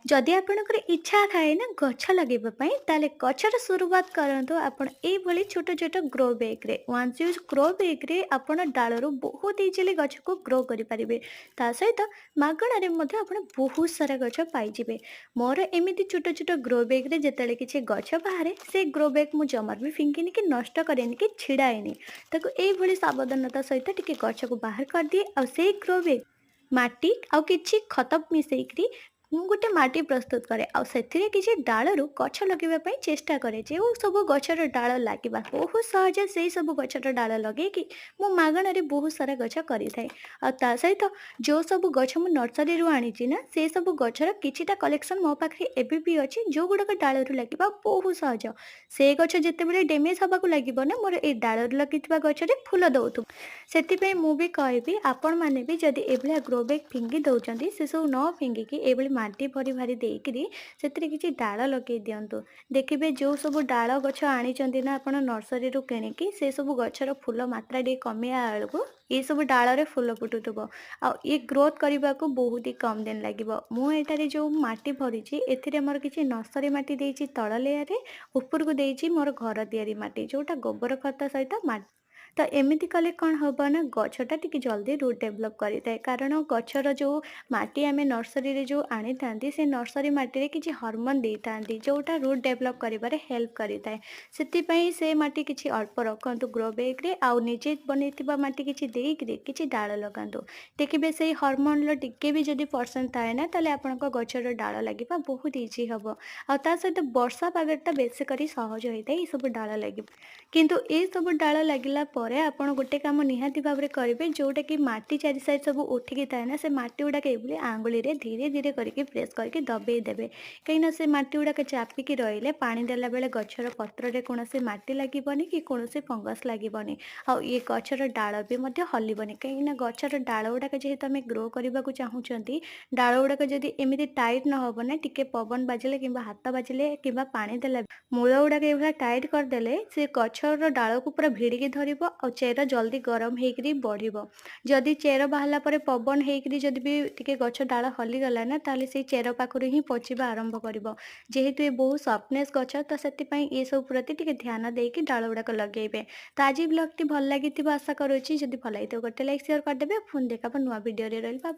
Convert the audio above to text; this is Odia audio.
ଯଦି ଆପଣଙ୍କର ଇଚ୍ଛା ଥାଏ ନା ଗଛ ଲଗେଇବା ପାଇଁ, ତାହେଲେ ଗଛର ଶୁରୁଆତ କରନ୍ତୁ ଆପଣ ଏଇଭଳି ଛୋଟ ଛୋଟ ଗ୍ରୋ ବ୍ୟାଗ୍‌ରେ। ୱାନ୍ସ ୟୁ ଗ୍ରୋ ବ୍ୟାଗ୍‌ରେ ଆପଣ ଡାଳରୁ ବହୁତ ଇଜିଲି ଗଛକୁ ଗ୍ରୋ କରିପାରିବେ। ତା ସହିତ ମାଗଣାରେ ମଧ୍ୟ ଆପଣ ବହୁତ ସାରା ଗଛ ପାଇଯିବେ। ମୋର ଏମିତି ଛୋଟ ଛୋଟ ଗ୍ରୋ ବ୍ୟାଗ୍‌ରେ ଯେତେବେଳେ କିଛି ଗଛ ବାହାରେ, ସେ ଗ୍ରୋ ବ୍ୟାଗ୍ ମୁଁ ଜମାରୁ ବି ଫିଙ୍ଗିନି କି ନଷ୍ଟ କରେନି କି ଛିଡ଼ାଏନି। ତାକୁ ଏଇଭଳି ସାବଧାନତା ସହିତ ଟିକେ ଗଛକୁ ବାହାର କରିଦିଏ ଆଉ ସେଇ ଗ୍ରୋ ବ୍ୟାଗ୍ ମାଟି ଆଉ କିଛି ଖତ ମିଶେଇକିରି ମୁଁ ଗୋଟେ ମାଟି ପ୍ରସ୍ତୁତ କରେ ଆଉ ସେଥିରେ କିଛି ଡାଳରୁ ଗଛ ଲଗେଇବା ପାଇଁ ଚେଷ୍ଟା କରେ। ଯେଉଁ ସବୁ ଗଛର ଡାଳ ଲାଗିବା ବହୁତ ସହଜ ସେଇ ସବୁ ଗଛର ଡାଳ ଲଗେଇକି ମୁଁ ମାଗଣାରେ ବହୁତ ସାରା ଗଛ କରିଥାଏ। ଆଉ ତା ସହିତ ଯେଉଁ ସବୁ ଗଛ ମୁଁ ନର୍ସରୀରୁ ଆଣିଛି ନା ସେ ସବୁ ଗଛର କିଛିଟା କଲେକ୍ସନ୍ ମୋ ପାଖରେ ଏବେ ବି ଅଛି ଯେଉଁଗୁଡ଼ାକ ଡାଳରୁ ଲାଗିବା ବହୁତ ସହଜ। ସେ ଗଛ ଯେତେବେଳେ ଡ୍ୟାମେଜ୍ ହେବାକୁ ଲାଗିବ ନା ମୋର ଏଇ ଡାଳରୁ ଲାଗିଥିବା ଗଛରେ ଫୁଲ ଦେଉଥିବ। ସେଥିପାଇଁ ମୁଁ ବି କହିବି ଆପଣମାନେ ବି ଯଦି ଏଭଳିଆ ଗ୍ରୋ ବ୍ୟାଗ୍ ଫିଙ୍ଗି ଦେଉଛନ୍ତି ସେସବୁ ନ ଫିଙ୍ଗିକି ଏଭଳି ମାଟି ଭରି ଭାରି ଦେଇକିରି ସେଥିରେ କିଛି ଡାଳ ଲଗେଇ ଦିଅନ୍ତୁ। ଦେଖିବେ ଯେଉଁ ସବୁ ଡାଳ ଗଛ ଆଣିଛନ୍ତି ନା ଆପଣ ନର୍ସରୀରୁ କିଣିକି ସେ ସବୁ ଗଛର ଫୁଲ ମାତ୍ରା ଟିକେ କମିବା ବେଳକୁ ଏସବୁ ଡାଳରେ ଫୁଲ ଫୁଟୁଥିବ। ଆଉ ଇଏ ଗ୍ରୋଥ୍ କରିବାକୁ ବହୁତ ହି କମ୍ ଦିନ ଲାଗିବ। ମୁଁ ଏଠାରେ ଯେଉଁ ମାଟି ଭରିଛି ଏଥିରେ ଆମର କିଛି ନର୍ସରୀ ମାଟି ଦେଇଛି ତଳ ଲେୟାରରେ, ଉପରକୁ ଦେଇଛି ମୋର ଘର ତିଆରି ମାଟି ଯେଉଁଟା ଗୋବର ଖତ ସହିତ ମାଟି। ତ ଏମିତି କଲେ କ'ଣ ହବ ନା ଗଛଟା ଟିକେ ଜଲ୍ଦି ରୁଟ୍ ଡେଭଲପ୍ କରିଥାଏ। କାରଣ ଗଛର ଯେଉଁ ମାଟି ଆମେ ନର୍ସରୀରେ ଯେଉଁ ଆଣିଥାନ୍ତି ସେ ନର୍ସରୀ ମାଟିରେ କିଛି ହରମୋନ୍ ଦେଇଥାନ୍ତି ଯେଉଁଟା ରୁଟ୍ ଡେଭଲପ୍ କରିବାରେ ହେଲ୍ପ କରିଥାଏ। ସେଥିପାଇଁ ସେ ମାଟି କିଛି ଅଳ୍ପ ରଖନ୍ତୁ ଗ୍ରୋ ବ୍ୟାଗ୍‌ରେ ଆଉ ନିଜେ ବନେଇଥିବା ମାଟି କିଛି ଦେଇକିରି କିଛି ଡାଳ ଲଗାନ୍ତୁ। ଦେଖିବେ ସେଇ ହରମୋନ୍‌ର ଟିକେ ବି ଯଦି ପରସେଣ୍ଟ ଥାଏ ନା ତାହେଲେ ଆପଣଙ୍କ ଗଛର ଡାଳ ଲାଗିବା ବହୁତ ଇଜି ହବ। ଆଉ ତା ସହିତ ବର୍ଷା ପାଗଟା ବେଶୀ କରି ସହଜ ହୋଇଥାଏ ଏସବୁ ଡାଳ ଲାଗିବା। କିନ୍ତୁ ଏସବୁ ଡାଳ ଲାଗିଲା ପରେ ଆପଣ ଗୋଟେ କାମ ନିହାତି ଭାବରେ କରିବେ ଯେଉଁଟାକି ମାଟି ଚାରି ସାଇଡ୍ ସବୁ ଉଠିକି ଥାଏ ନା ସେ ମାଟି ଗୁଡ଼ାକ ଏଭଳି ଆଙ୍ଗୁଳିରେ ଧୀରେ ଧୀରେ କରିକି ପ୍ରେସ୍ କରିକି ଦବେଇ ଦେବେ। କାହିଁକିନା ସେ ମାଟି ଗୁଡ଼ାକ ଚାପିକି ରହିଲେ ପାଣି ଦେଲା ବେଳେ ଗଛର ପତ୍ରରେ କୌଣସି ମାଟି ଲାଗିବନି କି କୌଣସି ଫଙ୍ଗସ୍ ଲାଗିବନି। ଆଉ ଇଏ ଗଛର ଡାଳ ବି ମଧ୍ୟ ହଲିବନି। କାହିଁକିନା ଗଛର ଡାଳ ଗୁଡ଼ାକ ଯେହେତୁ ଆମେ ଗ୍ରୋ କରିବାକୁ ଚାହୁଁଛନ୍ତି, ଡାଳ ଗୁଡ଼ାକ ଯଦି ଏମିତି ଟାଇଟ୍ ନ ହବ ନା ଟିକେ ପବନ ବାଜିଲେ କିମ୍ବା ହାତ ବାଜିଲେ କିମ୍ବା ପାଣି ଦେଲା ମୂଳ ଗୁଡ଼ାକ ଏଇଭଳିଆ ଟାଇଟ୍ କରିଦେଲେ ସେ ଗଛର ଡାଳକୁ ପୁରା ଭିଡ଼ିକି ଧରିବ ଆଉ ଚେର ଜଲ୍ଦି ଗରମ ହେଇକିରି ବଢ଼ିବ। ଯଦି ଚେର ବାହାରିଲା ପରେ ପବନ ହେଇକିରି ଯଦି ବି ଟିକେ ଗଛ ଡାଳ ହଲିଗଲା ନା ତାହେଲେ ସେଇ ଚେର ପାଖରୁ ହିଁ ପଚିବା ଆରମ୍ଭ କରିବ। ଯେହେତୁ ଏ ବହୁତ ସଫ୍ଟନେସ୍ ଗଛ ତ ସେଥିପାଇଁ ଏସବୁ ପ୍ରତି ଟିକେ ଧ୍ୟାନ ଦେଇକି ଡାଳ ଗୁଡ଼ାକ ଲଗେଇବେ। ତ ଆଜି ବ୍ଲଗ୍‌ଟି ଭଲ ଲାଗିଥିବ ଆଶା କରୁଛି। ଯଦି ଭଲ ଲାଗିଥିବ ଗୋଟେ ଲାଇକ୍ ସେୟାର କରିଦେବେ। ପୁଣି ଦେଖା ହବ ନୂଆ ଭିଡ଼ିଓରେ ରହିଲି। Bye bye.